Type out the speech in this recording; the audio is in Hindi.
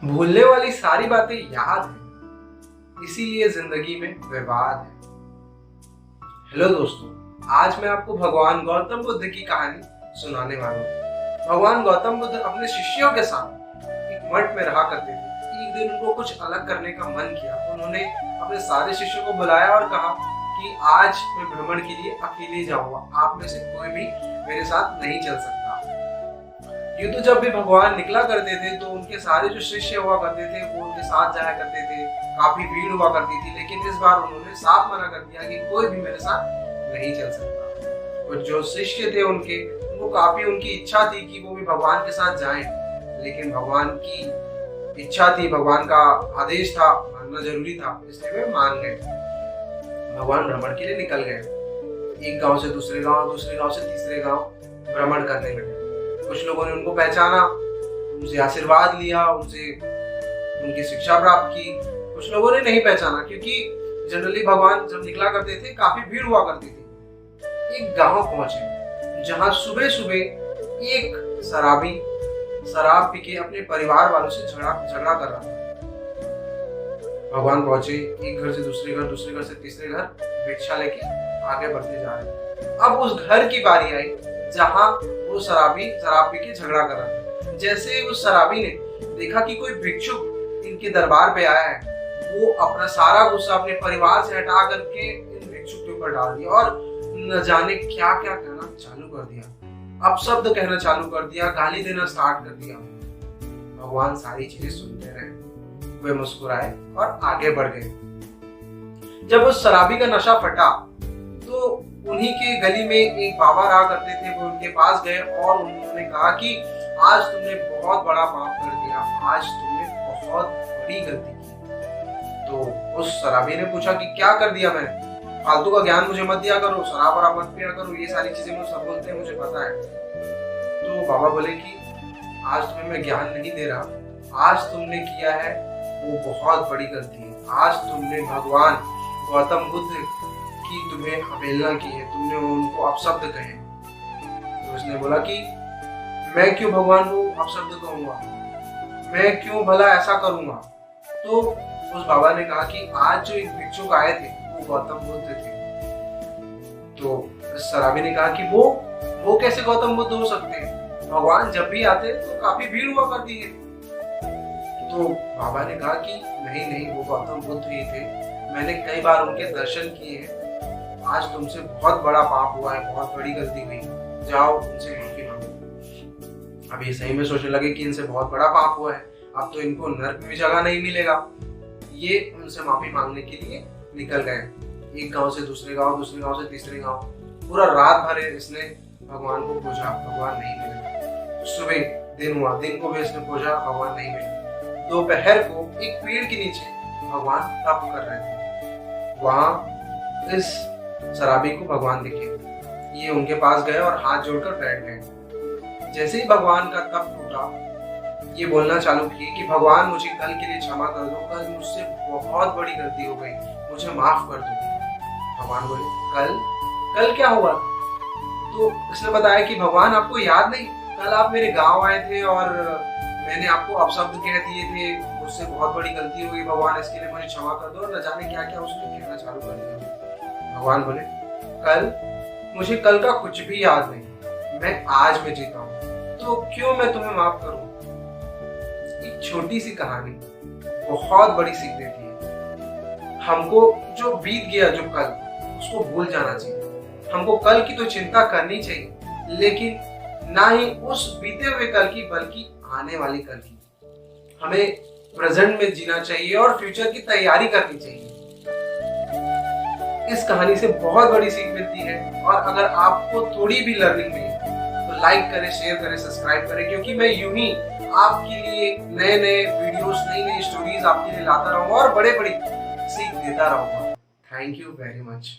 भूलने वाली सारी बातें याद है, इसीलिए जिंदगी में विवाद है। हेलो दोस्तों, आज मैं आपको भगवान गौतम बुद्ध की कहानी सुनाने वाला हूँ। भगवान गौतम बुद्ध अपने शिष्यों के साथ एक मठ में रहा करते थे। एक दिन उनको कुछ अलग करने का मन किया। उन्होंने अपने सारे शिष्यों को बुलाया और कहा कि आज मैं भ्रमण के लिए अकेले जाऊंगा, आप में से कोई भी मेरे साथ नहीं चल सकता। यूं तो जब भी भगवान निकला करते थे तो उनके सारे जो शिष्य हुआ करते थे वो उनके साथ जाया करते थे। काफी भीड़ हुआ करती थी, लेकिन इस बार उन्होंने साफ मना कर दिया कि कोई भी मेरे साथ नहीं चल सकता। और जो शिष्य थे उनको काफी उनकी इच्छा थी कि वो भी भगवान के साथ जाएं, लेकिन भगवान की इच्छा थी, भगवान का आदेश था, मानना जरूरी था, इसलिए वे मान गए। भगवान भ्रमण के लिए निकल गए। एक गांव से दूसरे गांव, दूसरे गांव से तीसरे गांव भ्रमण करने लगे। कुछ लोगों ने उनको पहचाना, उनसे आशीर्वाद लिया, उनसे उनकी शिक्षा प्राप्त की। कुछ लोगों ने नहीं पहचाना, क्योंकि जनरली भगवान जब निकला करते थे काफी भीड़ हुआ करती थी। एक गांव पहुंचे जहां सुबह सुबह एक शराबी शराब पी के अपने परिवार वालों से झगड़ा कर रहा था। भगवान पहुंचे, एक घर से दूसरे घर, दूसरे घर से तीसरे घर भिक्षा लेके आगे बढ़ते जा रहे। अब उस घर की बारी आई जहां वो शराबी शराब पी के झगड़ा कर रहा था। जैसे उस शराबी ने देखा कि कोई भिक्षुक इनके दरबार पे आया है, वो अपना सारा गुस्सा अपने परिवार से हटा करके इन भिक्षुक के ऊपर डाल दिया और न जाने क्या क्या कहना चालू कर दिया। अपशब्द कहना चालू कर दिया, गाली देना स्टार्ट कर दिया। भगवान सारी चीजें सुनते रहे, वे मुस्कुराए और आगे बढ़ गए। जब उस शराबी का नशा फटा तो उन्हीं के गली में एक बाबा रहा करते थे। वो उनके पास गए और उन्होंने कहा कि आज तुमने बहुत बड़ा पाप कर दिया, आज तुमने बहुत बड़ी गलती की। तो उस शराबी ने पूछा कि क्या कर दिया मैंने? फालतू का ज्ञान मुझे मत दिया करो, शराब वराब मत पिया करो, ये सारी चीजें मुझे सब बोलते हैं, मुझे पता है। तो बाबा बोले कि आज तुम्हें मैं ज्ञान नहीं दे रहा, आज तुमने किया है वो बहुत बड़ी गलती है। आज तुमने भगवान गौतम बुद्ध की तुम्हें अवहेलना की है, तुमने उनको अपशब्द कहे। तो उसने बोला कि मैं क्यों भगवान को अपशब्द कहूंगा, मैं क्यों भला ऐसा करूंगा? तो उस बाबा ने कहा कि आज जो एक भिक्षुक आए थे वो गौतम बुद्ध थे। तो शराबी ने कहा कि वो कैसे गौतम बुद्ध हो सकते हैं? भगवान जब भी आते तो काफी भीड़ हुआ करती है। तो बाबा ने कहा कि नहीं, वो गौतम बुद्ध ही थे, मैंने कई बार उनके दर्शन किए हैं। आज तुमसे बहुत बड़ा पाप हुआ है, बहुत बड़ी गलती हुई, जाओ उनसे माफी मांगो। अब ये सही में सोचने लगे कि इनसे बहुत बड़ा पाप हुआ है, अब तो इनको नरक में भी जगह नहीं मिलेगा। ये उनसे माफी मांगने के लिए निकल गए। एक गांव से दूसरे गांव, दूसरे गांव से तीसरे गांव, पूरा रात भर इसने भगवान को खोजा, भगवान नहीं मिले। सुबह दिन हुआ, दिन को भी इसने खोजा, भगवान नहीं मिले। दोपहर को एक पेड़ के नीचे भगवान तप कर रहे थे। वहां इस शराबी को भगवान दिखे। ये उनके पास गए और हाथ जोड़कर बैठ गए। जैसे ही भगवान का तप टूटा, ये बोलना चालू किए कि भगवान मुझे कल के लिए क्षमा कर दो, कल मुझसे बहुत बड़ी गलती हो गई, मुझे माफ कर दो। भगवान बोले कल क्या हुआ? तो इसने बताया कि भगवान आपको याद नहीं, कल आप मेरे गांव आए थे और मैंने आपको अपशब्द कह दिए थे, मुझसे बहुत बड़ी गलती हो गई, भगवान इसके लिए मुझे क्षमा कर दो। और न जाने क्या क्या उसने कहना चालू कर दिया। भगवान बोले मुझे कल का कुछ भी याद नहीं, मैं आज में जीता हूँ, तो क्यों मैं तुम्हें माफ करूं? एक छोटी सी कहानी बहुत बड़ी सीख देती है। हमको जो बीत गया, जो कल, उसको भूल जाना चाहिए। हमको कल की तो चिंता करनी चाहिए, लेकिन ना ही उस बीते हुए कल की, बल्कि आने वाली कल की। हमें प्रेजेंट में जीना चाहिए और फ्यूचर की तैयारी करनी चाहिए। इस कहानी से बहुत बड़ी सीख मिलती है। और अगर आपको थोड़ी भी लर्निंग मिली तो लाइक करें, शेयर करें, सब्सक्राइब करें, क्योंकि मैं यूं ही आपके लिए नए नए वीडियोस, नई नई स्टोरीज आपके लिए लाता रहूंगा और बड़े बड़ी सीख देता रहूंगा। Thank you very much.